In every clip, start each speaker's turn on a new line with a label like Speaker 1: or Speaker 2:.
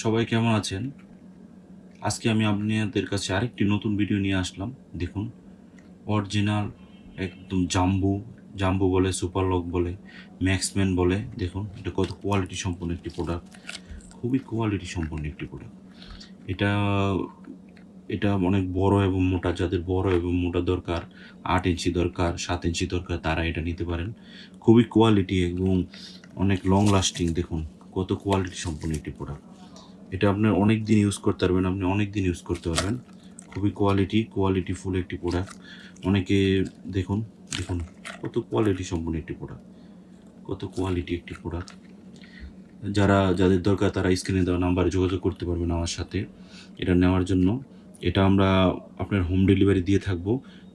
Speaker 1: সবাই কেমন আছেন? আজকে আমি আপনাদের কাছে আরেকটি নতুন ভিডিও নিয়ে আসলাম। দেখুন, অরিজিনাল একদম জাম্বো বলে, সুপার লক বলে, ম্যাক্সম্যান বলে। দেখুন, এটা কত কোয়ালিটি সম্পন্ন একটি প্রোডাক্ট। খুবই কোয়ালিটি সম্পন্ন একটি প্রোডাক্ট। এটা এটা অনেক বড় এবং মোটা, যাদের বড় এবং মোটা দরকার, ৮ ইঞ্চি দরকার, ৭ ইঞ্চি দরকার, তারা এটা নিতে পারেন। খুবই কোয়ালিটি এবং অনেক লং লাস্টিং। দেখুন, কত কোয়ালিটি সম্পন্ন একটি প্রোডাক্ট। এটা আপনার অনেক দিন ইউজ করতে পারবেন, আপনি অনেক দিন ইউজ করতে পারবেন। খুবই কোয়ালিটিফুল একটি প্রোডাক্ট। অনেকে দেখুন, দেখুন কত কোয়ালিটি সম্পন্ন একটি প্রোডাক্ট, কত কোয়ালিটি একটি প্রোডাক্ট। যাদের দরকার তারা স্ক্রিনে দেওয়া নাম্বারে যোগাযোগ করতে পারবেন আমার সাথে এটা নেওয়ার জন্য। এটা আমরা আপনার হোম ডেলিভারি দিয়ে থাকবো।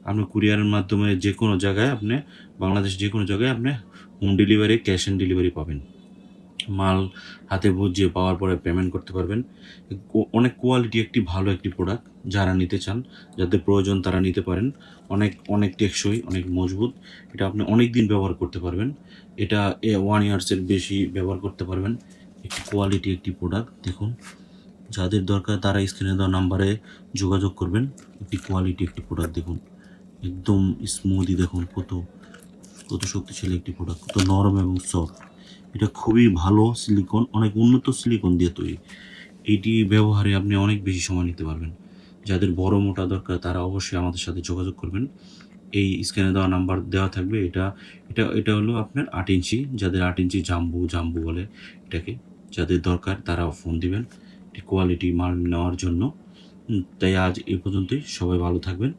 Speaker 1: আপনি কুরিয়ারের মাধ্যমে যে কোনো জায়গায় আপনি, বাংলাদেশ যে কোনো জায়গায় আপনি home delivery, cash on delivery পাবেন। মাল হাতে বুঝিয়ে পাওয়ার পরে পেমেন্ট করতে পারবেন। অনেক কোয়ালিটি একটি ভালো একটি প্রোডাক্ট। যারা নিতে চান, যাদের প্রয়োজন তারা নিতে পারেন। অনেক অনেক টেকসই, অনেক মজবুত। এটা আপনি অনেক দিন ব্যবহার করতে পারবেন। এটা 1 ইয়ার্সের বেশি ব্যবহার করতে পারবেন। একটি কোয়ালিটি একটি প্রোডাক্ট। দেখুন, যাদের দরকার তারা স্ক্রিনে দেওয়া নাম্বারে যোগাযোগ করবেন। একটি কোয়ালিটি একটি প্রোডাক্ট দেখুন, একদম স্মুদি। দেখুন কত কত শক্তিশালী একটি প্রোডাক্ট, কত নরম এবং সফট। এটা খুবই ভালো সিলিকন, অনেক উন্নত সিলিকন দিয়ে তৈরি। এইটি ব্যবহারে আপনি অনেক বেশি সময় নিতে পারবেন। যাদের বড় মোটা দরকার তারা অবশ্যই আমাদের সাথে যোগাযোগ করবেন। এই স্ক্যানে দেওয়া নাম্বার দেওয়া থাকবে। এটা হলো আপনার ৮ ইঞ্চি, যাদের ৮ ইঞ্চি জাম্বু বলে এটাকে। যাদের দরকার তারা ফোন দিবেন কোয়ালিটি মাল নেওয়ার জন্য। তাই আজ এই পর্যন্তই। সবাই ভালো থাকবেন।